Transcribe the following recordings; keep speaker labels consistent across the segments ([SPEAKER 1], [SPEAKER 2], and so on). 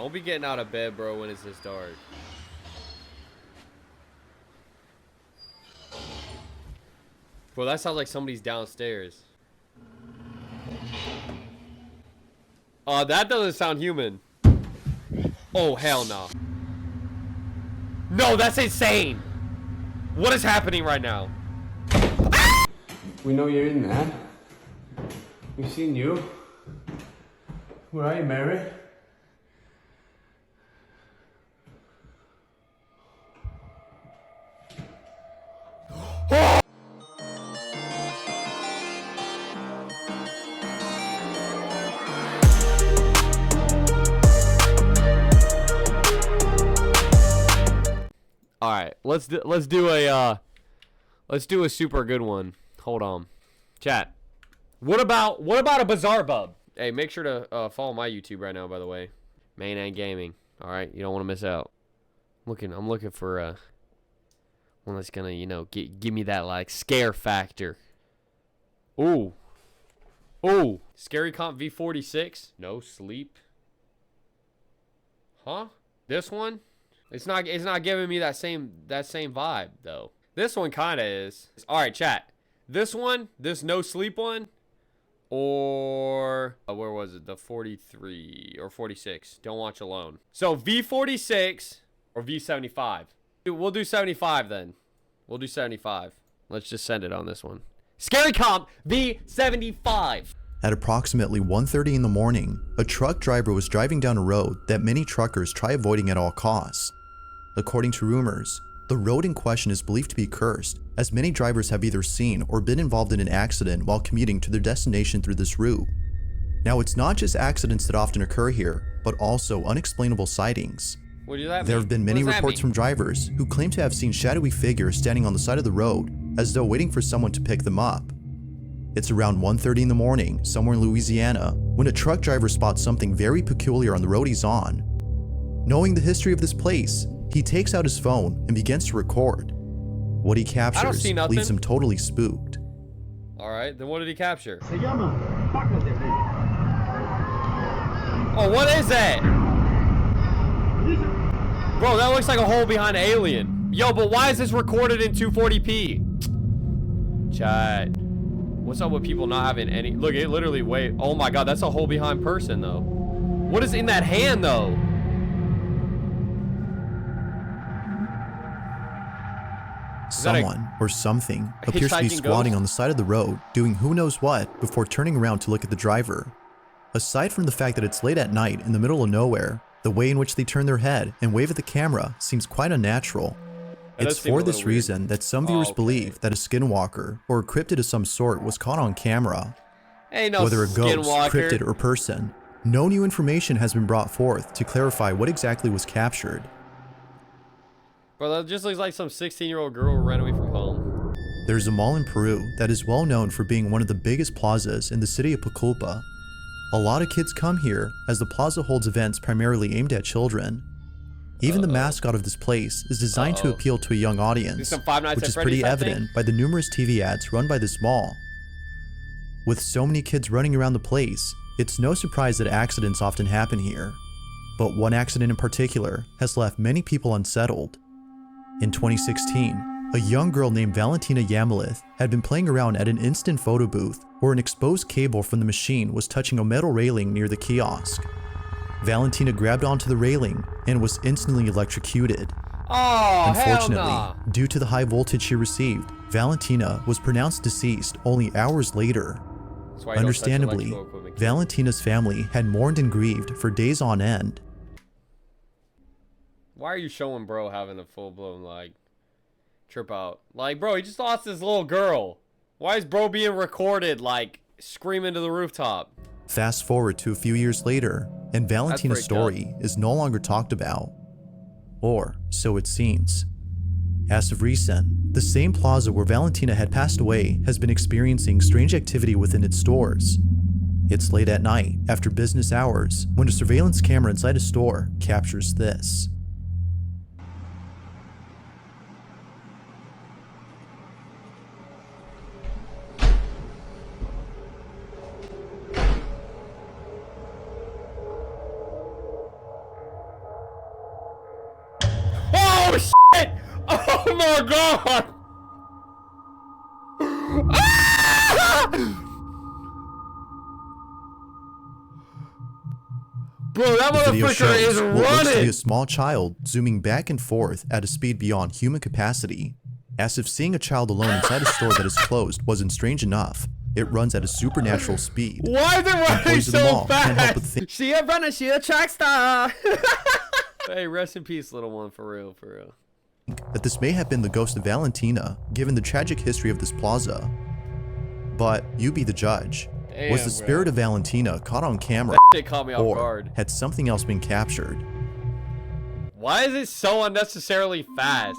[SPEAKER 1] Don't be getting out of bed, bro, when it's this dark. Bro, that sounds like somebody's downstairs. That doesn't sound human. Oh, hell no. No, that's insane. What is happening right now?
[SPEAKER 2] We know you're in there. We've seen you. Where are you, Mary?
[SPEAKER 1] All right, let's do a super good one. Hold on, chat. What about a Bizarrebub? Hey, make sure to follow my YouTube right now, by the way, Main and Gaming. All right, you don't want to miss out. I'm looking for one that's gonna, you know, give me that like scare factor. Ooh, Scary Comp V46. No sleep. Huh? This one? It's not giving me that same vibe though. This one kind of is. All right, chat. This one, this no sleep one, or where was it? The 43 or 46. Don't watch alone. So V46 or V75. We'll do 75 then. We'll do 75. Let's just send it on this one. Scary Comp V75.
[SPEAKER 3] At approximately 1:30 in the morning, a truck driver was driving down a road that many truckers try avoiding at all costs. According to rumors, the road in question is believed to be cursed, as many drivers have either seen or been involved in an accident while commuting to their destination through this route. Now, it's not just accidents that often occur here, but also unexplainable sightings.
[SPEAKER 1] What does that mean?
[SPEAKER 3] There have been many reports from drivers who claim to have seen shadowy figures standing on the side of the road as though waiting for someone to pick them up. It's around 1:30 in the morning, somewhere in Louisiana, when a truck driver spots something very peculiar on the road he's on. Knowing the history of this place, he takes out his phone and begins to record. What he captures leaves him totally spooked.
[SPEAKER 1] Alright, then what did he capture? Oh, what is that? Bro, that looks like a hole behind an alien. Yo, but why is this recorded in 240p? Chat. What's up with people not having any... Look, it literally... Wait. Oh my god, that's a hole behind person, though. What is in that hand, though?
[SPEAKER 3] Someone or something appears to be squatting on the side of the road, doing who knows what before turning around to look at the driver. Aside from the fact that it's late at night in the middle of nowhere, the way in which they turn their head and wave at the camera seems quite unnatural. It's for this reason that some viewers believe that a skinwalker or a cryptid of some sort was caught on camera. Whether a ghost, cryptid, or person, no new information has been brought forth to clarify what exactly was captured.
[SPEAKER 1] Bro, that just looks like some 16-year-old girl who ran away from home.
[SPEAKER 3] There's a mall in Peru that is well known for being one of the biggest plazas in the city of Pucallpa. A lot of kids come here as the plaza holds events primarily aimed at children. Even the mascot of this place is designed to appeal to a young audience, which is pretty evident by the numerous TV ads run by this mall. With so many kids running around the place, it's no surprise that accidents often happen here. But one accident in particular has left many people unsettled. In 2016, a young girl named Valentina Yamalith had been playing around at an instant photo booth where an exposed cable from the machine was touching a metal railing near the kiosk. Valentina grabbed onto the railing and was instantly electrocuted. Unfortunately, due to the high voltage she received, Valentina was pronounced deceased only hours later. Understandably, Valentina's family had mourned and grieved for days on end.
[SPEAKER 1] Why are you showing bro having a full-blown, like, trip out? Like, bro, he just lost his little girl. Why is bro being recorded, like, screaming to the rooftop?
[SPEAKER 3] Fast forward to a few years later, and Valentina's story is no longer talked about. Or so it seems. As of recent, the same plaza where Valentina had passed away has been experiencing strange activity within its stores. It's late at night, after business hours, when a surveillance camera inside a store captures this.
[SPEAKER 1] my god! Ah! Bro, that
[SPEAKER 3] The video
[SPEAKER 1] motherfucker is
[SPEAKER 3] shows what looks to be
[SPEAKER 1] running!
[SPEAKER 3] a small child zooming back and forth at a speed beyond human capacity. As if seeing a child alone inside a store that is closed wasn't strange enough, it runs at a supernatural speed.
[SPEAKER 1] Why is it running
[SPEAKER 3] Employees of the
[SPEAKER 1] so
[SPEAKER 3] mall can't help but
[SPEAKER 1] fast?
[SPEAKER 3] think
[SPEAKER 1] She a runner, she a track star. Hey, rest in peace, little one, for real, for real.
[SPEAKER 3] that this may have been the ghost of Valentina, given the tragic history of this plaza. But you be the judge.
[SPEAKER 1] Damn,
[SPEAKER 3] Was the spirit of Valentina caught on camera,
[SPEAKER 1] It caught me off
[SPEAKER 3] or
[SPEAKER 1] guard.
[SPEAKER 3] had something else been captured?
[SPEAKER 1] Why is it so unnecessarily fast?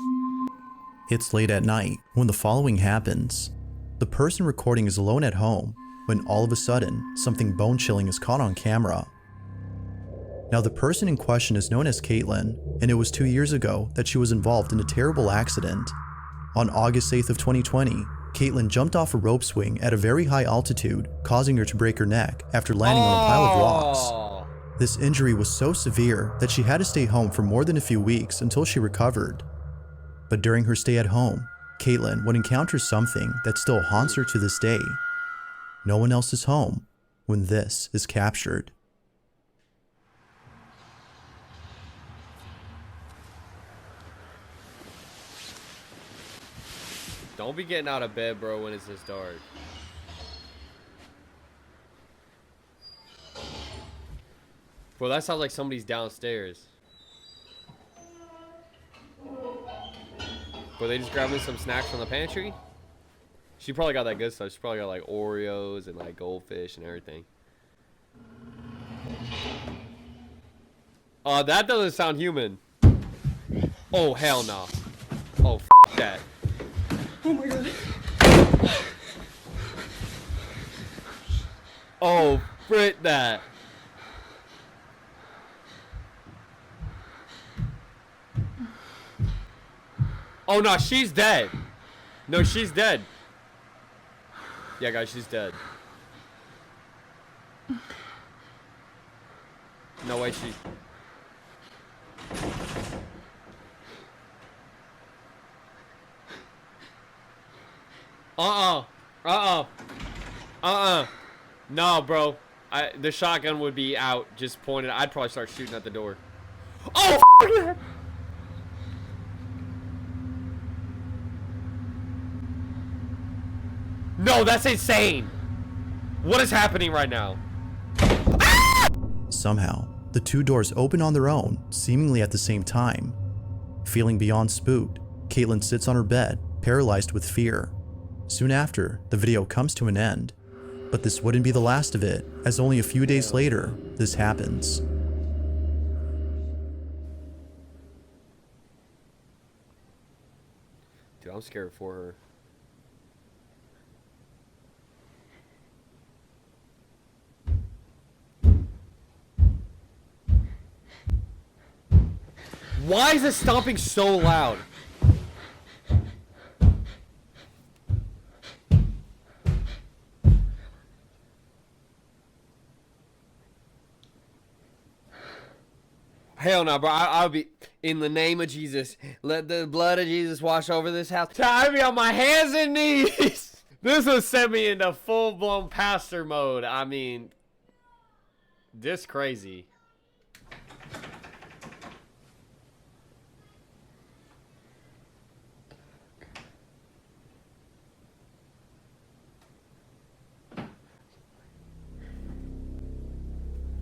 [SPEAKER 3] It's late at night when the following happens. The person recording is alone at home when all of a sudden, something bone-chilling is caught on camera. Now, the person in question is known as Caitlin, and it was 2 years ago that she was involved in a terrible accident. On August 8th of 2020, Caitlin jumped off a rope swing at a very high altitude, causing her to break her neck after landing on a pile of rocks. This injury was so severe that she had to stay home for more than a few weeks until she recovered. But during her stay at home, Caitlin would encounter something that still haunts her to this day. No one else is home when this is captured.
[SPEAKER 1] Don't be getting out of bed, bro, when it's this dark. Bro, that sounds like somebody's downstairs. Bro, they just grabbing some snacks from the pantry? She probably got that good stuff. She probably got like Oreos and like goldfish and everything. That doesn't sound human. Oh, hell no. Oh, f that.
[SPEAKER 4] Oh my god.
[SPEAKER 1] Oh, frit that. Oh no, she's dead. No, she's dead. Yeah, guys, she's dead. No way, she. No, bro. The shotgun would be out, just pointed. I'd probably start shooting at the door. Oh, f No, that's insane. What is happening right now?
[SPEAKER 3] Somehow, the two doors open on their own, seemingly at the same time. Feeling beyond spooked, Caitlin sits on her bed, paralyzed with fear. Soon after, the video comes to an end. But this wouldn't be the last of it, as only a few days later, this happens.
[SPEAKER 1] Dude, I'm scared for her. Why is it stomping so loud? Hell no, bro. I'll be in the name of Jesus. Let the blood of Jesus wash over this house. I'll be on my hands and knees. This will send me into full-blown pastor mode. I mean, this crazy.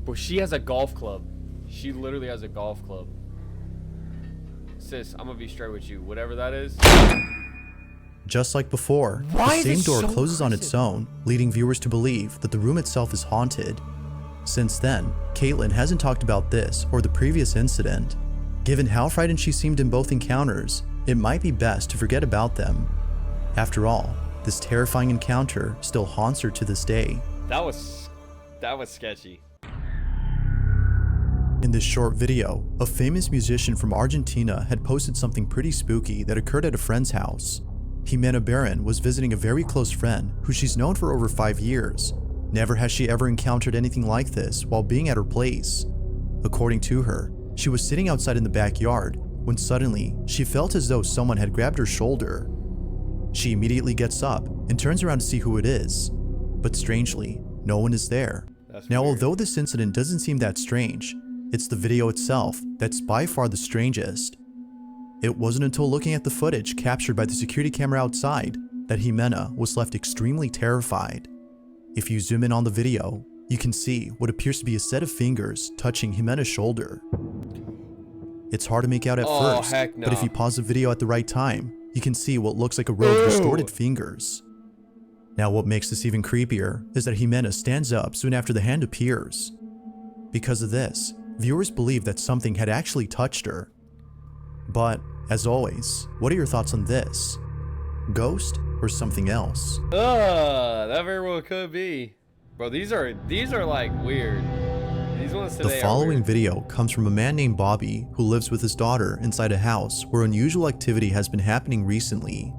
[SPEAKER 1] Bro, she has a golf club. She literally has a golf club. Sis, I'm gonna be straight with you. Whatever that is.
[SPEAKER 3] Just like before,
[SPEAKER 1] Why
[SPEAKER 3] the
[SPEAKER 1] is
[SPEAKER 3] same
[SPEAKER 1] it
[SPEAKER 3] door
[SPEAKER 1] so
[SPEAKER 3] closes on its
[SPEAKER 1] aggressive?
[SPEAKER 3] own, leading viewers to believe that the room itself is haunted. Since then, Caitlin hasn't talked about this or the previous incident. Given how frightened she seemed in both encounters, it might be best to forget about them. After all, this terrifying encounter still haunts her to this day.
[SPEAKER 1] That was sketchy.
[SPEAKER 3] In this short video, a famous musician from Argentina had posted something pretty spooky that occurred at a friend's house. Jimena Barron was visiting a very close friend who she's known for over 5 years. Never has she ever encountered anything like this while being at her place. According to her, she was sitting outside in the backyard, when suddenly she felt as though someone had grabbed her shoulder. She immediately gets up and turns around to see who it is, but strangely, no one is there. Now, although this incident doesn't seem that strange, it's the video itself that's by far the strangest. It wasn't until looking at the footage captured by the security camera outside that Jimena was left extremely terrified. If you zoom in on the video, you can see what appears to be a set of fingers touching Jimena's shoulder. It's hard to make out at first,
[SPEAKER 1] heck no.
[SPEAKER 3] but if you pause the video at the right time, you can see what looks like a row of distorted fingers. Now, what makes this even creepier is that Jimena stands up soon after the hand appears. Because of this, viewers believe that something had actually touched her. But, as always, what are your thoughts on this? Ghost or something else?
[SPEAKER 1] That very well could be. Bro, these are like weird. These ones today
[SPEAKER 3] The following
[SPEAKER 1] are weird.
[SPEAKER 3] video comes from a man named Bobby who lives with his daughter inside a house where unusual activity has been happening recently.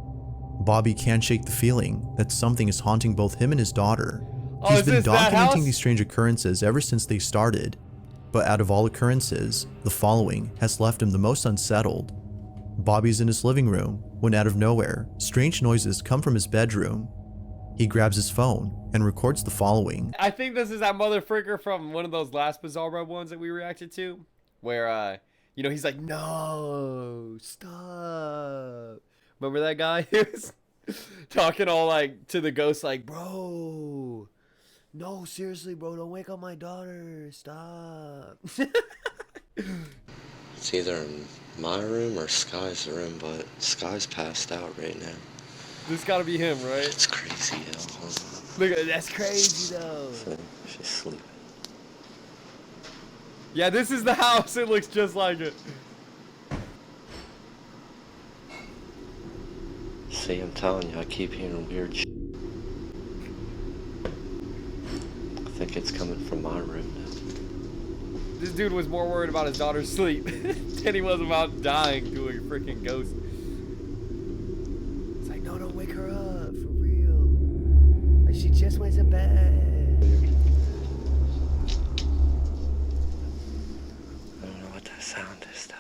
[SPEAKER 3] Bobby can't shake the feeling that something is haunting both him and his daughter. He's been documenting these strange occurrences ever since they started, but out of all occurrences, the following has left him the most unsettled. Bobby's in his living room when out of nowhere, strange noises come from his bedroom. He grabs his phone and records the following.
[SPEAKER 1] I think this is that motherfreaker from one of those last Bizarrebub ones that we reacted to, where you know, he's like, no, stop. Remember that guy? He was talking all like to the ghost, like, bro, no, seriously, bro, don't wake up my daughter, stop.
[SPEAKER 5] It's either in my room or Sky's room, but Sky's passed out right now.
[SPEAKER 1] This gotta be him, right?
[SPEAKER 5] It's crazy, yo.
[SPEAKER 1] Look at that's crazy though.
[SPEAKER 5] So, she's sleeping.
[SPEAKER 1] Yeah, this is the house. It looks just like it.
[SPEAKER 5] See, I'm telling you, I keep hearing weird shit. I think it's coming from my room now.
[SPEAKER 1] This dude was more worried about his daughter's sleep than he was about dying to a freaking ghost. It's like, no, don't wake her up, for real. Like, she just went to bed.
[SPEAKER 5] I don't know what that sound is, though.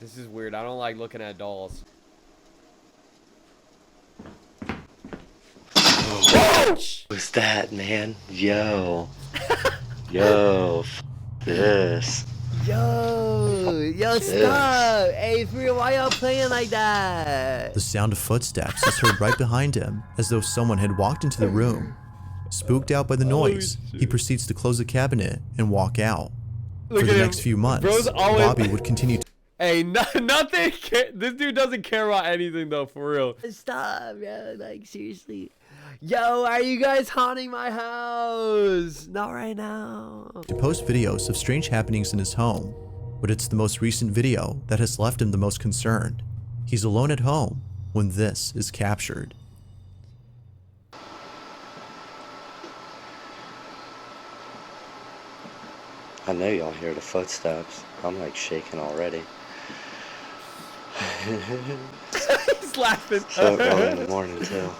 [SPEAKER 1] This is weird. I don't like looking at dolls.
[SPEAKER 5] What's that, man? Yo. Yo. This.
[SPEAKER 1] Yo, stop! Hey, for real, why y'all playing like that?
[SPEAKER 3] The sound of footsteps is heard right behind him, as though someone had walked into the room. Spooked out by the noise, he proceeds to close the cabinet and walk out. For the next few months, Bobby would continue to...
[SPEAKER 1] Hey, nothing. This dude doesn't care about anything, though, for real. Stop, man. Like, seriously. Yo, are you guys haunting my house? Not right now.
[SPEAKER 3] to post videos of strange happenings in his home, but it's the most recent video that has left him the most concerned. He's alone at home when this is captured.
[SPEAKER 5] I know y'all hear the footsteps. I'm like shaking already.
[SPEAKER 1] He's laughing.
[SPEAKER 5] So early in the morning too.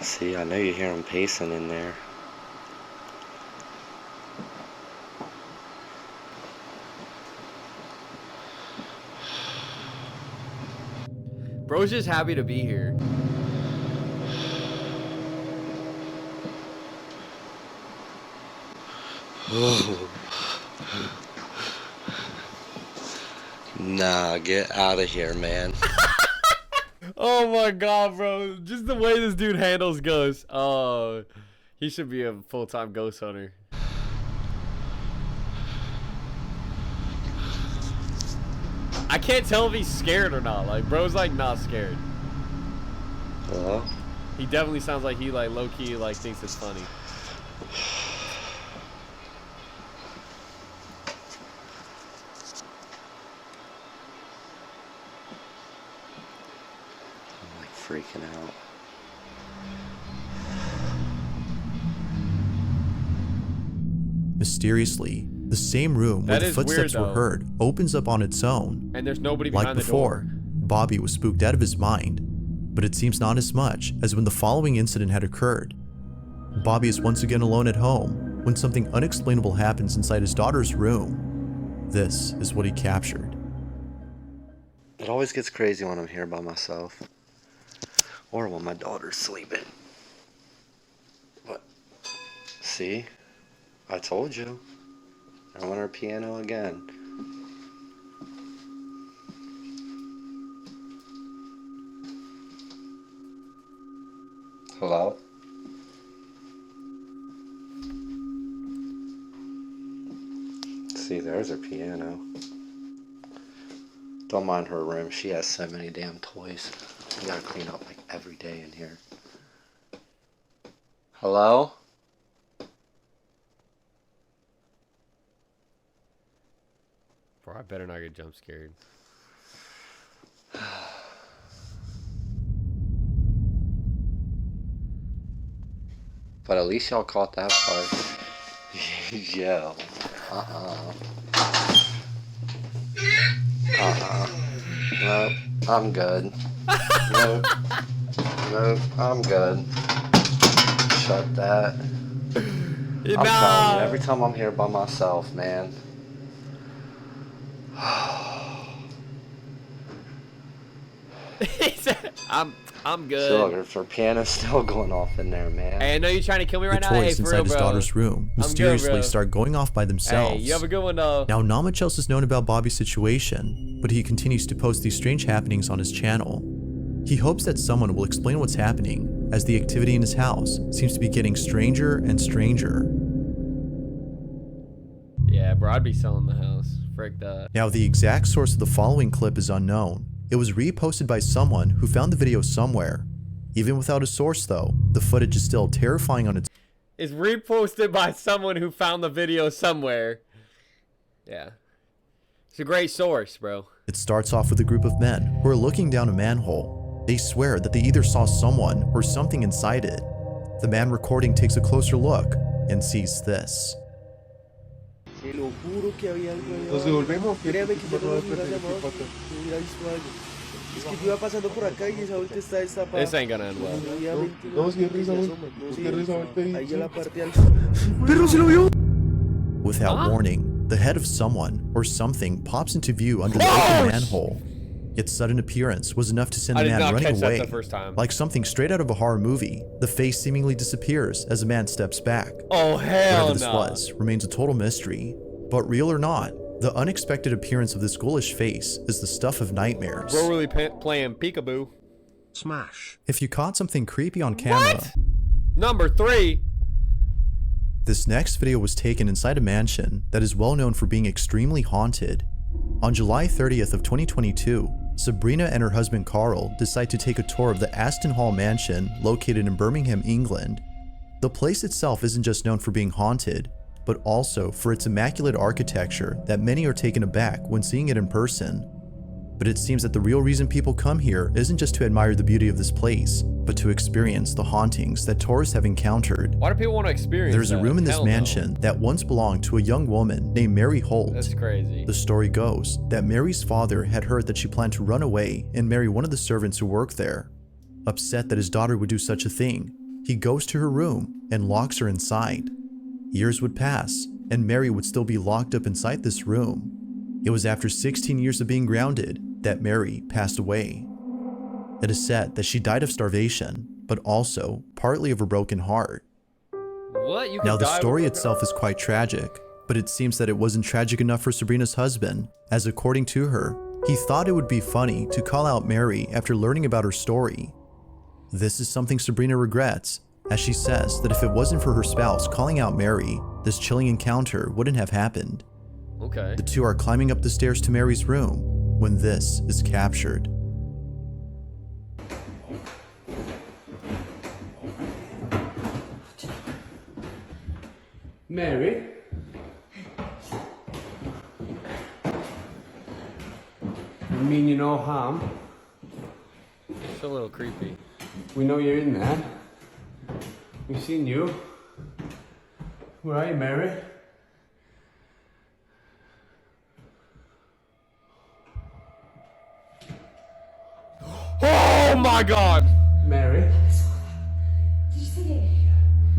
[SPEAKER 5] See, I know you hear him pacing in there.
[SPEAKER 1] Bro's just happy to be here.
[SPEAKER 5] Nah, get out of here, man.
[SPEAKER 1] Oh my god, bro. Just the way this dude handles ghosts. Oh, he should be a full-time ghost hunter. I can't tell if he's scared or not. Like, bro's like not scared.
[SPEAKER 5] Hello?
[SPEAKER 1] He definitely sounds like he like low-key like thinks it's funny.
[SPEAKER 5] I'm like freaking out.
[SPEAKER 3] Mysteriously, the same room where
[SPEAKER 1] That
[SPEAKER 3] the
[SPEAKER 1] is weird,
[SPEAKER 3] footsteps were
[SPEAKER 1] though.
[SPEAKER 3] heard opens up on its own.
[SPEAKER 1] And there's nobody
[SPEAKER 3] Like
[SPEAKER 1] behind the
[SPEAKER 3] before,
[SPEAKER 1] door.
[SPEAKER 3] Bobby was spooked out of his mind, but it seems not as much as when the following incident had occurred. Bobby is once again alone at home when something unexplainable happens inside his daughter's room. This is what he captured.
[SPEAKER 5] It always gets crazy when I'm here by myself. Or when my daughter's sleeping. What? See? I told you. I want her piano again. Hello? See, there's her piano. Don't mind her room. She has so many damn toys. You gotta clean up like every day in here. Hello?
[SPEAKER 1] Bro, I better not get jump scared.
[SPEAKER 5] But at least y'all caught that part. Yo. Nope. I'm good. Nope. Nope. I'm good. Shut that. I'm telling you, every time I'm here by myself, man.
[SPEAKER 1] I'm good.
[SPEAKER 5] So look, her piano's still going off in there, man.
[SPEAKER 1] Hey, I know you're trying to kill me right
[SPEAKER 3] The
[SPEAKER 1] now. Hey,
[SPEAKER 3] toys
[SPEAKER 1] for
[SPEAKER 3] inside
[SPEAKER 1] real,
[SPEAKER 3] his
[SPEAKER 1] bro.
[SPEAKER 3] daughter's room mysteriously
[SPEAKER 1] bro.
[SPEAKER 3] start going off by themselves.
[SPEAKER 1] Hey, you have a good one, though.
[SPEAKER 3] Now, not much else is known about Bobby's situation, but he continues to post these strange happenings on his channel. He hopes that someone will explain what's happening, as the activity in his house seems to be getting stranger and stranger.
[SPEAKER 1] Yeah, bro, I'd be selling the house. Frick that.
[SPEAKER 3] Now, the exact source of the following clip is unknown. It was reposted by someone who found the video somewhere. Even without a source, though, the footage is still terrifying on its
[SPEAKER 1] It's reposted by someone who found the video somewhere. Yeah. It's a great source, bro.
[SPEAKER 3] It starts off with a group of men who are looking down a manhole. They swear that they either saw someone or something inside it. The man recording takes a closer look and sees this.
[SPEAKER 6] Te lo juro que había algo ahí
[SPEAKER 2] Nos
[SPEAKER 6] abajo.
[SPEAKER 2] devolvemos.
[SPEAKER 6] Créeme que yo no
[SPEAKER 2] Por
[SPEAKER 6] lo
[SPEAKER 2] favor,
[SPEAKER 6] hubiera llamado
[SPEAKER 2] pato.
[SPEAKER 6] si hubiera visto algo. Es que yo iba pasando por acá y esa vuelta está destapada.
[SPEAKER 1] This ain't gonna end well.
[SPEAKER 6] Había 20
[SPEAKER 2] No, si es
[SPEAKER 6] minutos y
[SPEAKER 2] risa,
[SPEAKER 6] se
[SPEAKER 2] güey.
[SPEAKER 6] asoman. No,
[SPEAKER 2] Es
[SPEAKER 6] sí,
[SPEAKER 2] que risa, ahorita ahí,
[SPEAKER 6] ahí
[SPEAKER 2] sí.
[SPEAKER 6] ya la parte al...
[SPEAKER 2] ¡Perro, se lo vio!
[SPEAKER 3] Without warning, the head of someone or something pops into view under the open manhole. Its sudden appearance was enough to send
[SPEAKER 1] I
[SPEAKER 3] the
[SPEAKER 1] did
[SPEAKER 3] man
[SPEAKER 1] not
[SPEAKER 3] running
[SPEAKER 1] catch that
[SPEAKER 3] away.
[SPEAKER 1] the first time.
[SPEAKER 3] Like something straight out of a horror movie, the face seemingly disappears as the man steps back.
[SPEAKER 1] Oh, hell
[SPEAKER 3] Whatever this
[SPEAKER 1] no.
[SPEAKER 3] was remains a total mystery. But real or not, the unexpected appearance of this ghoulish face is the stuff of nightmares.
[SPEAKER 1] Bro really playing peekaboo.
[SPEAKER 7] Smash.
[SPEAKER 3] If you caught something creepy on camera,
[SPEAKER 1] Number 3.
[SPEAKER 3] this next video was taken inside a mansion that is well known for being extremely haunted. On July 30th of 2022, Sabrina and her husband Carl decide to take a tour of the Aston Hall mansion located in Birmingham, England. The place itself isn't just known for being haunted, but also for its immaculate architecture that many are taken aback when seeing it in person. But it seems that the real reason people come here isn't just to admire the beauty of this place, but to experience the hauntings that tourists have encountered.
[SPEAKER 1] Why do people want to experience
[SPEAKER 3] There's a
[SPEAKER 1] that?
[SPEAKER 3] room in this
[SPEAKER 1] Hell no.
[SPEAKER 3] mansion that once belonged to a young woman named Mary Holt.
[SPEAKER 1] That's crazy.
[SPEAKER 3] The story goes that Mary's father had heard that she planned to run away and marry one of the servants who worked there. Upset that his daughter would do such a thing, he goes to her room and locks her inside. Years would pass, and Mary would still be locked up inside this room. It was after 16 years of being grounded that Mary passed away. It is said that she died of starvation, but also partly of a broken heart.
[SPEAKER 1] What? You could
[SPEAKER 3] Now, the
[SPEAKER 1] die
[SPEAKER 3] story
[SPEAKER 1] with-
[SPEAKER 3] itself is quite tragic, but it seems that it wasn't tragic enough for Sabrina's husband, as according to her, he thought it would be funny to call out Mary after learning about her story. This is something Sabrina regrets, as she says that if it wasn't for her spouse calling out Mary, this chilling encounter wouldn't have happened.
[SPEAKER 1] Okay.
[SPEAKER 3] The two are climbing up the stairs to Mary's room when this is captured.
[SPEAKER 2] Mary? I mean you no harm.
[SPEAKER 1] It's a little creepy.
[SPEAKER 2] We know you're in there. We've seen you. Where are you, Mary?
[SPEAKER 1] Oh my god!
[SPEAKER 2] Mary?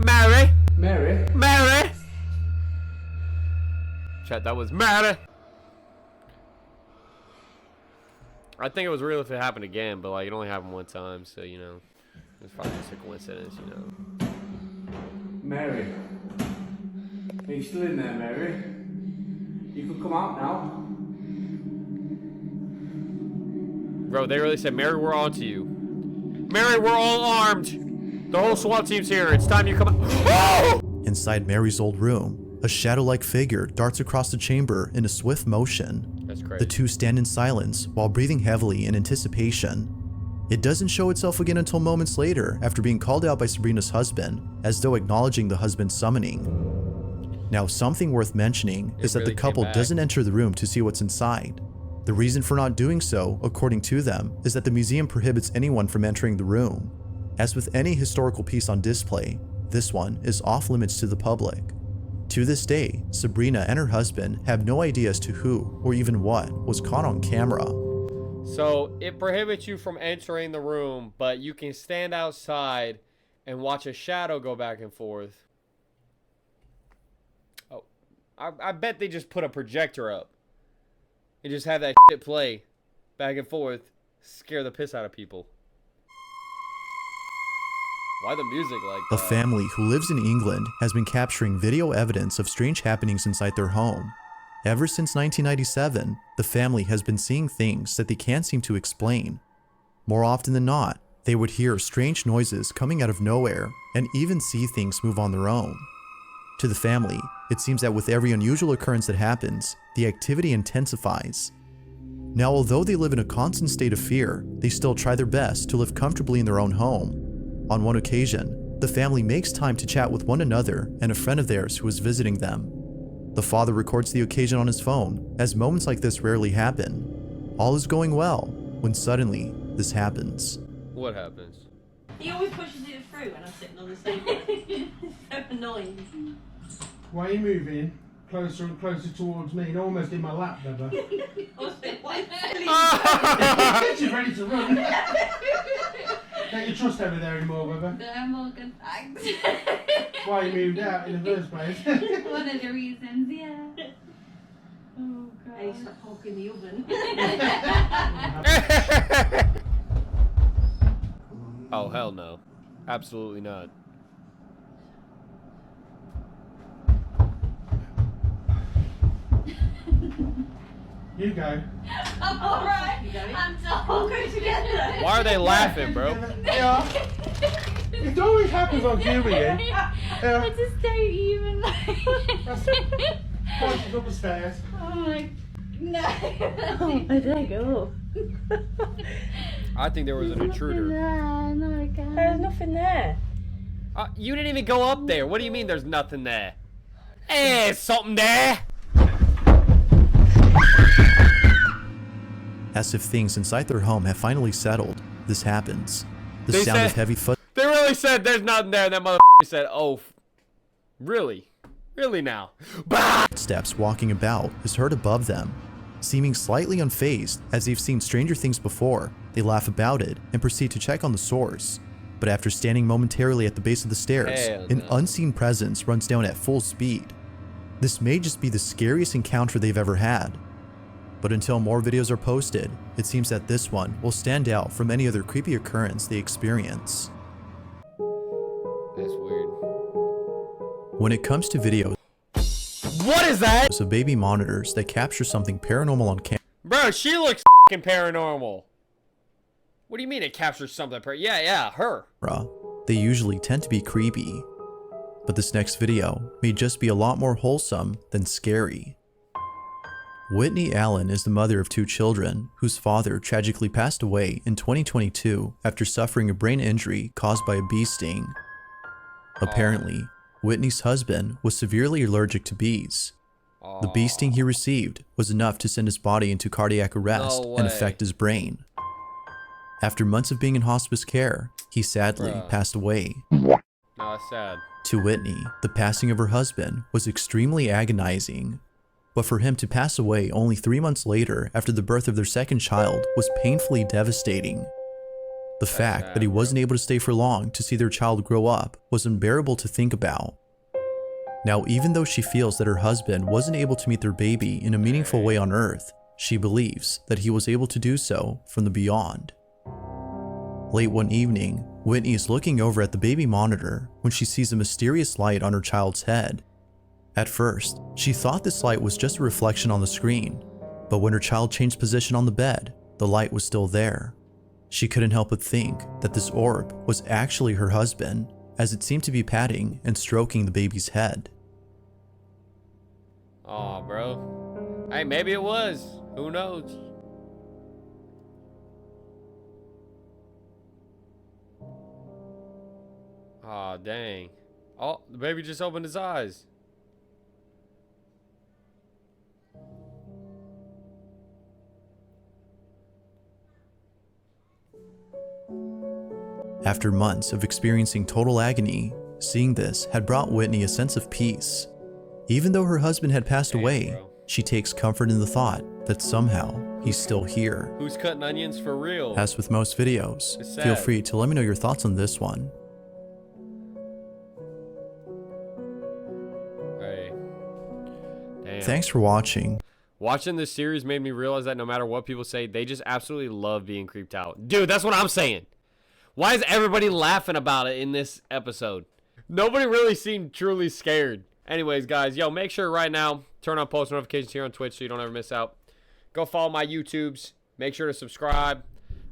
[SPEAKER 1] Mary!
[SPEAKER 2] Mary?
[SPEAKER 1] Mary! Chat, that was Mary! I think it was real if it happened again, but like it only happened one time, so you know, it's probably just a coincidence, you know.
[SPEAKER 2] Mary? Are you still in there, Mary? You can come out now.
[SPEAKER 1] Bro, they really said, Mary, we're on to you. Mary, we're all armed. The whole SWAT team's here. It's time you come out.
[SPEAKER 3] Inside Mary's old room, a shadow-like figure darts across the chamber in a swift motion.
[SPEAKER 1] That's crazy.
[SPEAKER 3] The two stand in silence while breathing heavily in anticipation. It doesn't show itself again until moments later after being called out by Sabrina's husband, as though acknowledging the husband's summoning. Now, something worth mentioning is that
[SPEAKER 1] really
[SPEAKER 3] the couple
[SPEAKER 1] came back.
[SPEAKER 3] doesn't enter the room to see what's inside. The reason for not doing so, according to them, is that the museum prohibits anyone from entering the room. As with any historical piece on display, this one is off limits to the public. To this day, Sabrina and her husband have no idea as to who or even what was caught on camera.
[SPEAKER 1] So it prohibits you from entering the room, but you can stand outside and watch a shadow go back and forth. Oh, I bet they just put a projector up and just have that shit play back and forth, scare the piss out of people. Why the music like
[SPEAKER 3] A
[SPEAKER 1] that?
[SPEAKER 3] family who lives in England has been capturing video evidence of strange happenings inside their home. Ever since 1997, the family has been seeing things that they can't seem to explain. More often than not, they would hear strange noises coming out of nowhere and even see things move on their own. To the family, it seems that with every unusual occurrence that happens, the activity intensifies. Now, although they live in a constant state of fear, they still try their best to live comfortably in their own home. On one occasion, the family makes time to chat with one another and a friend of theirs who is visiting them. The father records the occasion on his phone, as moments like this rarely happen. All is going well, when suddenly, this happens.
[SPEAKER 1] What happens?
[SPEAKER 4] He always pushes it through when I'm sitting on the sofa. It's so annoying.
[SPEAKER 2] Why are you moving closer and closer towards me and almost in my lap, Beba? She's ready to run. Don't you trust over there anymore, Beba?
[SPEAKER 7] No, I'm all good, thanks.
[SPEAKER 2] Why you moved out in the first place?
[SPEAKER 7] One of the reasons, yeah. Oh, God.
[SPEAKER 4] And he stopped poking the oven.
[SPEAKER 1] Oh, hell no. Absolutely not.
[SPEAKER 2] You go.
[SPEAKER 7] I'm alright. I'm so
[SPEAKER 4] We'll go together.
[SPEAKER 1] Why are they laughing, bro?
[SPEAKER 2] Yeah. It always happens on Julian.
[SPEAKER 7] I
[SPEAKER 2] Yeah.
[SPEAKER 7] just don't even
[SPEAKER 2] Pointing up the stairs.
[SPEAKER 7] Oh my... No.
[SPEAKER 4] I don't go.
[SPEAKER 1] I think there was an intruder.
[SPEAKER 7] No, I can't.
[SPEAKER 4] There's nothing there.
[SPEAKER 1] You didn't even go up there. What do you mean there's nothing there? There's something there.
[SPEAKER 3] As if things inside their home have finally settled, this happens. The
[SPEAKER 1] They
[SPEAKER 3] sound
[SPEAKER 1] said-
[SPEAKER 3] of heavy
[SPEAKER 1] They really said there's nothing there, and that motherfucker said, oh, really? Really now? Bah!
[SPEAKER 3] footsteps walking about is heard above them. Seeming slightly unfazed, as they've seen stranger things before, they laugh about it and proceed to check on the source. But after standing momentarily at the base of the stairs,
[SPEAKER 1] Hell
[SPEAKER 3] an
[SPEAKER 1] no.
[SPEAKER 3] unseen presence runs down at full speed. This may just be the scariest encounter they've ever had. But until more videos are posted, it seems that this one will stand out from any other creepy occurrence they experience.
[SPEAKER 1] That's weird.
[SPEAKER 3] When it comes to videos
[SPEAKER 1] What is that?
[SPEAKER 3] of baby monitors that capture something paranormal on camera,
[SPEAKER 1] Bro, she looks fucking paranormal. What do you mean it captures something? Yeah, her.
[SPEAKER 3] they usually tend to be creepy. But this next video may just be a lot more wholesome than scary. Whitney Allen is the mother of 2 children, whose father tragically passed away in 2022 after suffering a brain injury caused by a bee sting. Apparently, Whitney's husband was severely allergic to bees. The bee sting he received was enough to send his body into cardiac arrest
[SPEAKER 1] No
[SPEAKER 3] and
[SPEAKER 1] way.
[SPEAKER 3] affect his brain. After months of being in hospice care, he sadly
[SPEAKER 1] Bruh.
[SPEAKER 3] passed away.
[SPEAKER 1] No, that's sad.
[SPEAKER 3] To Whitney, the passing of her husband was extremely agonizing. But for him to pass away only 3 months later after the birth of their second child was painfully devastating. The fact that he wasn't able to stay for long to see their child grow up was unbearable to think about. Now, even though she feels that her husband wasn't able to meet their baby in a meaningful way on Earth, she believes that he was able to do so from the beyond. Late one evening, Whitney is looking over at the baby monitor when she sees a mysterious light on her child's head. At first, she thought this light was just a reflection on the screen, but when her child changed position on the bed, the light was still there. She couldn't help but think that this orb was actually her husband, as it seemed to be patting and stroking the baby's head.
[SPEAKER 1] Aw, bro. Hey, maybe it was. Who knows? Aw, dang. Oh, the baby just opened his eyes.
[SPEAKER 3] After months of experiencing total agony, seeing this had brought Whitney a sense of peace. Even though her husband had passed away,
[SPEAKER 1] bro.
[SPEAKER 3] she takes comfort in the thought that somehow he's still here.
[SPEAKER 1] Who's cutting onions for real?
[SPEAKER 3] As with most videos,
[SPEAKER 1] It's
[SPEAKER 3] feel
[SPEAKER 1] sad.
[SPEAKER 3] free to let me know your thoughts on this one.
[SPEAKER 1] Hey. Damn.
[SPEAKER 3] Thanks for watching.
[SPEAKER 1] Watching this series made me realize that no matter what people say, they just absolutely love being creeped out. Dude, that's what I'm saying. Why is everybody laughing about it in this episode? Nobody really seemed truly scared. Anyways, guys, yo, make sure right now, turn on post notifications here on Twitch so you don't ever miss out. Go follow my YouTubes. Make sure to subscribe.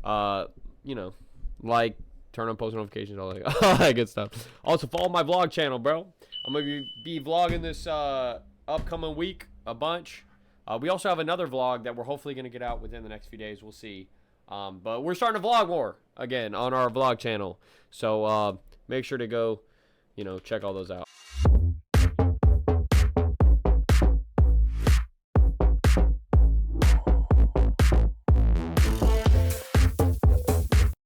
[SPEAKER 1] You know, like, turn on post notifications, all that good stuff. Also, follow my vlog channel, bro. I'm going to be vlogging this upcoming week a bunch. We also have another vlog that we're hopefully going to get out within the next few days. We'll see. But we're starting to vlog more again on our vlog channel. So make sure to go, you know, check all those out.